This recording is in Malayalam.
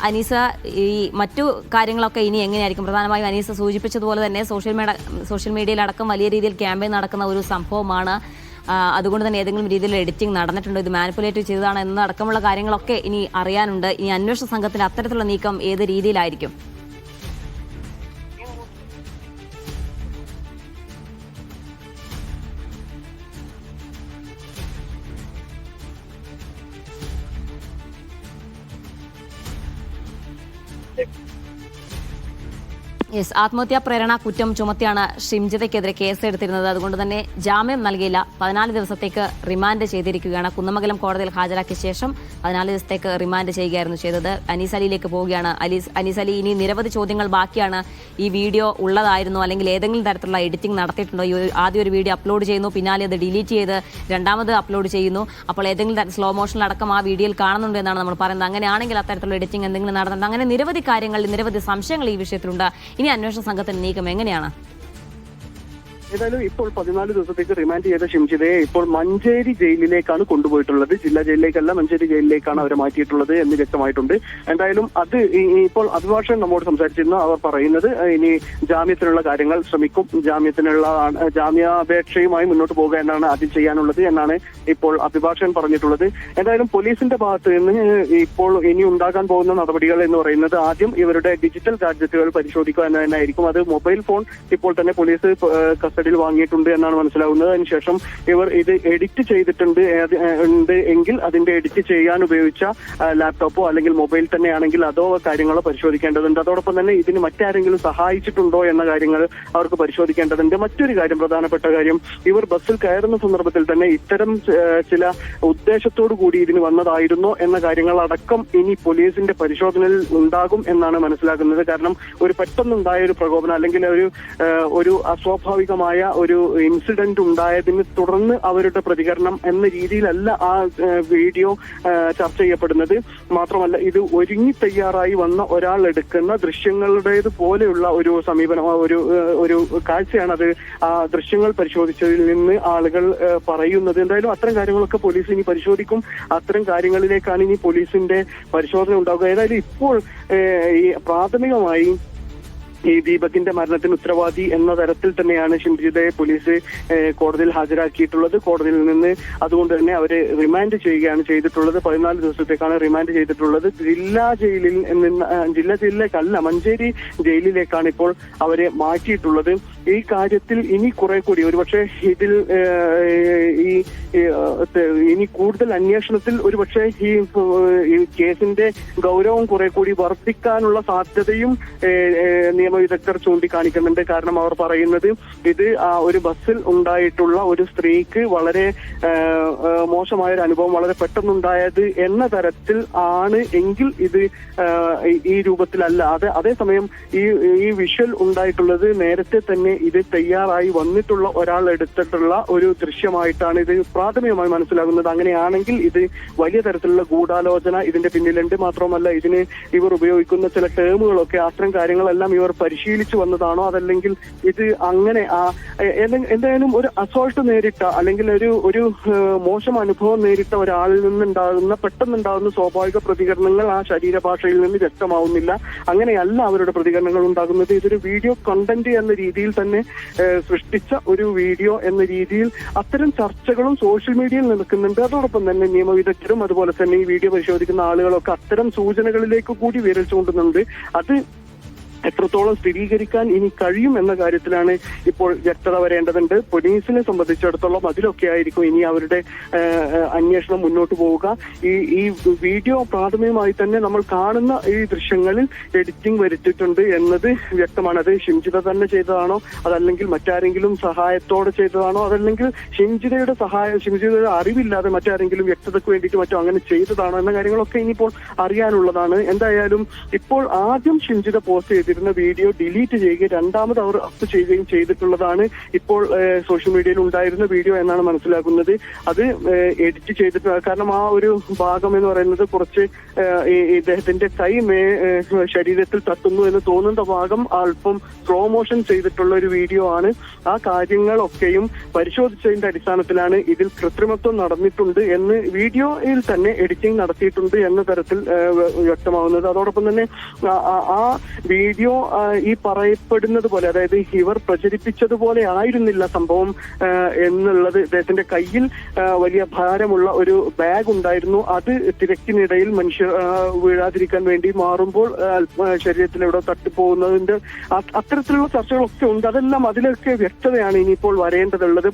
അനീസ, ഈ മറ്റു കാര്യങ്ങളൊക്കെ ഇനി എങ്ങനെയായിരിക്കും? പ്രധാനമായും അനീസ സൂചിപ്പിച്ചതുപോലെ തന്നെ സോഷ്യൽ മീഡിയയിലടക്കം വലിയ രീതിയിൽ ക്യാമ്പയിൻ നടക്കുന്ന ഒരു സംഭവമാണ്. അതുകൊണ്ട് തന്നെ ഏതെങ്കിലും രീതിയിൽ എഡിറ്റിംഗ് നടന്നിട്ടുണ്ടോ, ഇത് മാനിപ്പുലേറ്റ് ചെയ്തതാണ് എന്നടക്കമുള്ള കാര്യങ്ങളൊക്കെ ഇനി അറിയാനുണ്ട്. ഇനി അന്വേഷണ സംഘത്തിന്റെ അത്തരത്തിലുള്ള നീക്കം ഏത് രീതിയിലായിരിക്കും? യെസ്, ആത്മഹത്യാ പ്രേരണ കുറ്റം ചുമത്തിയാണ് ഷിംജിതയ്ക്കെതിരെ കേസെടുത്തിരുന്നത്. അതുകൊണ്ട് തന്നെ ജാമ്യം നൽകിയില്ല. 14 ദിവസത്തേക്ക് റിമാൻഡ് ചെയ്തിരിക്കുകയാണ്. കുന്നമംഗലം കോടതിയിൽ ഹാജരാക്കിയ ശേഷം 14 ദിവസത്തേക്ക് റിമാൻഡ് ചെയ്യുകയായിരുന്നു ചെയ്തത്. അനീസ് അലിയിലേക്ക് പോവുകയാണ്. അനീസ് അലി, ഇനി നിരവധി ചോദ്യങ്ങൾ ബാക്കിയാണ്. ഈ വീഡിയോ ഉള്ളതായിരുന്നു, അല്ലെങ്കിൽ ഏതെങ്കിലും തരത്തിലുള്ള എഡിറ്റിംഗ് നടത്തിയിട്ടുണ്ടോ? ആദ്യം ഒരു വീഡിയോ അപ്ലോഡ് ചെയ്യുന്നു, പിന്നാലെ അത് ഡിലീറ്റ് ചെയ്ത് രണ്ടാമത് അപ്ലോഡ് ചെയ്യുന്നു. അപ്പോൾ ഏതെങ്കിലും സ്ലോ മോഷനിലടക്കം ആ വീഡിയോയിൽ കാണുന്നുണ്ട് എന്നാണ് നമ്മൾ പറയുന്നത്. അങ്ങനെയാണെങ്കിൽ അത്തരത്തിലുള്ള എഡിറ്റിംഗ് എന്തെങ്കിലും നടന്നത്, അങ്ങനെ നിരവധി കാര്യങ്ങൾ, നിരവധി സംശയങ്ങൾ ഈ വിഷയത്തിലുണ്ട്. ഇനി അന്വേഷണ സംഘത്തിന്റെ നീക്കം എങ്ങനെയാണ്? ഏതായാലും ഇപ്പോൾ 14 ദിവസത്തേക്ക് റിമാൻഡ് ചെയ്ത ഷിംജിതയെ ഇപ്പോൾ മഞ്ചേരി ജയിലിലേക്കാണ് കൊണ്ടുപോയിട്ടുള്ളത്. ജില്ലാ ജയിലിലേക്കല്ല, മഞ്ചേരി ജയിലിലേക്കാണ് അവരെ മാറ്റിയിട്ടുള്ളത് എന്ന് വ്യക്തമായിട്ടുണ്ട്. എന്തായാലും അത് ഇപ്പോൾ അഭിഭാഷകൻ നമ്മോട് സംസാരിച്ചിരുന്നു. അവർ പറയുന്നത് ഇനി ജാമ്യത്തിനുള്ള കാര്യങ്ങൾ ശ്രമിക്കും, ജാമ്യാപേക്ഷയുമായി മുന്നോട്ട് പോകുക എന്നാണ് ആദ്യം ചെയ്യാനുള്ളത് എന്നാണ് ഇപ്പോൾ അഭിഭാഷകൻ പറഞ്ഞിട്ടുള്ളത്. എന്തായാലും പോലീസിന്റെ ഭാഗത്ത് നിന്ന് ഇപ്പോൾ ഇനി ഉണ്ടാകാൻ പോകുന്ന നടപടികൾ എന്ന് പറയുന്നത് ആദ്യം ഇവരുടെ ഡിജിറ്റൽ ഗാഡ്ജറ്റുകൾ പരിശോധിക്കുക എന്ന് തന്നെയായിരിക്കും. അത് മൊബൈൽ ഫോൺ ഇപ്പോൾ തന്നെ പോലീസ് കസ്റ്റഡിയിൽ വാങ്ങിയിട്ടുണ്ട് എന്നാണ് മനസ്സിലാവുന്നത്. അതിനുശേഷം ഇവർ ഇത് എഡിറ്റ് ചെയ്തിട്ടുണ്ട് എങ്കിൽ അതിന്റെ എഡിറ്റ് ചെയ്യാൻ ഉപയോഗിച്ച ലാപ്ടോപ്പോ അല്ലെങ്കിൽ മൊബൈൽ തന്നെയാണെങ്കിൽ അതോ കാര്യങ്ങളോ പരിശോധിക്കേണ്ടതുണ്ട്. അതോടൊപ്പം തന്നെ ഇതിന് മറ്റാരെങ്കിലും സഹായിച്ചിട്ടുണ്ടോ എന്ന കാര്യങ്ങൾ അവർക്ക് പരിശോധിക്കേണ്ടതുണ്ട്. മറ്റൊരു കാര്യം, പ്രധാനപ്പെട്ട കാര്യം, ഇവർ ബസ്സിൽ കയറുന്ന സന്ദർഭത്തിൽ തന്നെ ഇത്തരം ചില ഉദ്ദേശത്തോടു കൂടി ഇതിന് വന്നതായിരുന്നോ എന്ന കാര്യങ്ങളടക്കം ഇനി പോലീസിന്റെ പരിശോധനയിൽ ഉണ്ടാകും എന്നാണ് മനസ്സിലാക്കുന്നത്. കാരണം ഒരു പെട്ടെന്നുണ്ടായ ഒരു പ്രകോപനം അല്ലെങ്കിൽ ഒരു അസ്വാഭാവികമായ ഒരു ഇൻസിഡന്റ് ഉണ്ടായതിനെ തുടർന്ന് അവരുടെ പ്രതികരണം എന്ന രീതിയിലല്ല ആ വീഡിയോ ചർച്ച ചെയ്യപ്പെടുന്നത്. മാത്രമല്ല, ഇത് ഒരുങ്ങി തയ്യാറായി വന്ന ഒരാൾ എടുക്കുന്ന ദൃശ്യങ്ങളുടേത് പോലെയുള്ള ഒരു സമീപനം, ഒരു കാഴ്ചയാണ് അത് ആ ദൃശ്യങ്ങൾ പരിശോധിച്ചതിൽ നിന്ന് ആളുകൾ പറയുന്നത്. എന്തായാലും അത്തരം കാര്യങ്ങളൊക്കെ പോലീസ് ഇനി പരിശോധിക്കും. അത്തരം കാര്യങ്ങളിലേക്കാണ് ഇനി പോലീസിന്റെ പരിശോധന ഉണ്ടാവുക. ഏതായാലും ഇപ്പോൾ ഈ പ്രാഥമികമായി ഈ ദീപകിന്റെ മരണത്തിന് ഉത്തരവാദി എന്ന തരത്തിൽ തന്നെയാണ് ഷിംജിതയെ പോലീസ് കോടതിയിൽ ഹാജരാക്കിയിട്ടുള്ളത്. കോടതിയിൽ നിന്ന് അതുകൊണ്ട് തന്നെ അവരെ റിമാൻഡ് ചെയ്യുകയാണ് ചെയ്തിട്ടുള്ളത്. 14 ദിവസത്തേക്കാണ് റിമാൻഡ് ചെയ്തിട്ടുള്ളത്. ജില്ലാ ജയിലിലേക്കല്ല, മഞ്ചേരി ജയിലിലേക്കാണ് ഇപ്പോൾ അവരെ മാറ്റിയിട്ടുള്ളത്. ഈ കാര്യത്തിൽ ഇനി കുറെ കൂടി ഒരുപക്ഷെ ഇതിൽ ഇനി കൂടുതൽ അന്വേഷണത്തിൽ ഒരുപക്ഷെ ഈ കേസിന്റെ ഗൗരവം കുറെ കൂടി വർദ്ധിക്കാനുള്ള സാധ്യതയും നിയമവിദഗ്ധർ ചൂണ്ടിക്കാണിക്കുന്നുണ്ട്. കാരണം അവർ പറയുന്നത് ഇത് ഒരു ബസ്സിൽ ഉണ്ടായിട്ടുള്ള ഒരു സ്ത്രീക്ക് വളരെ മോശമായ ഒരു അനുഭവം വളരെ പെട്ടെന്നുണ്ടായത് എന്ന തരത്തിൽ ആണ് എങ്കിൽ ഇത് ഈ രൂപത്തിലല്ല. അതേസമയം ഈ വിഷ്വൽ ഉണ്ടായിട്ടുള്ളത് നേരത്തെ തന്നെ ഇത് തയ്യാറായി വന്നിട്ടുള്ള ഒരാൾ എടുത്തിട്ടുള്ള ഒരു ദൃശ്യമായിട്ടാണ് ഇത് പ്രാഥമികമായി മനസ്സിലാകുന്നത്. അങ്ങനെയാണെങ്കിൽ ഇത് വലിയ തരത്തിലുള്ള ഗൂഢാലോചന ഇതിന്റെ പിന്നിലുണ്ട്. മാത്രമല്ല, ഇതിന് ഇവർ ഉപയോഗിക്കുന്ന ചില ടേമുകളൊക്കെ അത്തരം കാര്യങ്ങളെല്ലാം ഇവർ പരിശീലിച്ചു വന്നതാണോ, അതല്ലെങ്കിൽ ഇത് അങ്ങനെ എന്തായാലും ഒരു അസോൾട്ട് നേരിട്ട അല്ലെങ്കിൽ ഒരു മോശം അനുഭവം നേരിട്ട ഒരാളിൽ നിന്നുണ്ടാകുന്ന പെട്ടെന്നുണ്ടാകുന്ന സ്വാഭാവിക പ്രതികരണങ്ങൾ ആ ശരീരഭാഷയിൽ നിന്ന് വ്യക്തമാവുന്നില്ല. അങ്ങനെയല്ല അവരുടെ പ്രതികരണങ്ങൾ ഉണ്ടാകുന്നത്. ഇതൊരു വീഡിയോ കണ്ടന്റ് എന്ന രീതിയിൽ തന്നെ സൃഷ്ടിച്ച ഒരു വീഡിയോ എന്ന രീതിയിൽ അത്തരം ചർച്ചകളും സോഷ്യൽ മീഡിയയിൽ നടക്കുന്നുണ്ട്. അതോടൊപ്പം തന്നെ നിയമവിദഗ്ധരും അതുപോലെ തന്നെ ഈ വീഡിയോ പരിശോധിക്കുന്ന ആളുകളൊക്കെ അത്തരം സൂചനകളിലേക്ക് കൂടി വിരൽ ചൂണ്ടുന്നുണ്ട്. അത് എത്രത്തോളം സ്ഥിരീകരിക്കാൻ ഇനി കഴിയും എന്ന കാര്യത്തിലാണ് ഇപ്പോൾ വ്യക്തത വരേണ്ടതുണ്ട്. പോലീസിനെ സംബന്ധിച്ചിടത്തോളം അതിലൊക്കെ ആയിരിക്കും ഇനി അവരുടെ അന്വേഷണം മുന്നോട്ട് പോവുക. ഈ വീഡിയോ പ്രാഥമികമായി തന്നെ നമ്മൾ കാണുന്ന ഈ ദൃശ്യങ്ങളിൽ എഡിറ്റിംഗ് വരുത്തിയിട്ടുണ്ട് എന്നത് വ്യക്തമാണ്. അത് ഷിംജിത തന്നെ ചെയ്തതാണോ, അതല്ലെങ്കിൽ മറ്റാരെങ്കിലും സഹായത്തോടെ ചെയ്തതാണോ, അതല്ലെങ്കിൽ ഷിംജിതയുടെ അറിവില്ലാതെ മറ്റാരെങ്കിലും വ്യക്തതയ്ക്ക് വേണ്ടിയിട്ട് മറ്റോ അങ്ങനെ ചെയ്തതാണോ എന്ന കാര്യങ്ങളൊക്കെ ഇനിയിപ്പോൾ അറിയാനുള്ളതാണ്. എന്തായാലും ഇപ്പോൾ ആദ്യം ഷിംജിത പോസ്റ്റ് ചെയ്ത് ചെയ്തിരുന്ന വീഡിയോ ഡിലീറ്റ് ചെയ്യുകയും രണ്ടാമത് അവർ അപ്പ് ചെയ്യുകയും ചെയ്തിട്ടുള്ളതാണ് ഇപ്പോൾ സോഷ്യൽ മീഡിയയിൽ ഉണ്ടായിരുന്ന വീഡിയോ എന്നാണ് മനസ്സിലാക്കുന്നത്. അത് എഡിറ്റ് ചെയ്തിട്ട്, കാരണം ആ ഒരു ഭാഗം എന്ന് പറയുന്നത് കുറച്ച് ഇദ്ദേഹത്തിന്റെ കൈ ശരീരത്തിൽ തട്ടുന്നു എന്ന് തോന്നുന്ന ഭാഗം അല്പം സ്ലോ മോഷൻ ചെയ്തിട്ടുള്ള ഒരു വീഡിയോ ആണ്. ആ കാര്യങ്ങളൊക്കെയും പരിശോധിച്ചതിന്റെ അടിസ്ഥാനത്തിലാണ് ഇതിൽ കൃത്രിമത്വം നടന്നിട്ടുണ്ട് എന്ന് വീഡിയോയിൽ തന്നെ എഡിറ്റിംഗ് നടത്തിയിട്ടുണ്ട് എന്ന തരത്തിൽ വ്യക്തമാവുന്നത്. അതോടൊപ്പം തന്നെ ആ വീഡിയോ ഈ പറയപ്പെടുന്നത് പോലെ, അതായത് ഇവർ പ്രചരിപ്പിച്ചതുപോലെ ആയിരുന്നില്ല സംഭവം എന്നുള്ളത്. ഇദ്ദേഹത്തിന്റെ കയ്യിൽ വലിയ ഭാരമുള്ള ഒരു ബാഗ് ഉണ്ടായിരുന്നു. അത് തിരക്കിനിടയിൽ മനുഷ്യർ വീഴാതിരിക്കാൻ വേണ്ടി മാറുമ്പോൾ ശരീരത്തിൽ എവിടെ തട്ടിപ്പോകുന്നതിന്റെ അത്തരത്തിലുള്ള ചർച്ചകളൊക്കെ ഉണ്ട്. അതെല്ലാം അതിലൊക്കെ വ്യക്തതയാണ് ഇനിയിപ്പോൾ വരേണ്ടതുള്ളത്.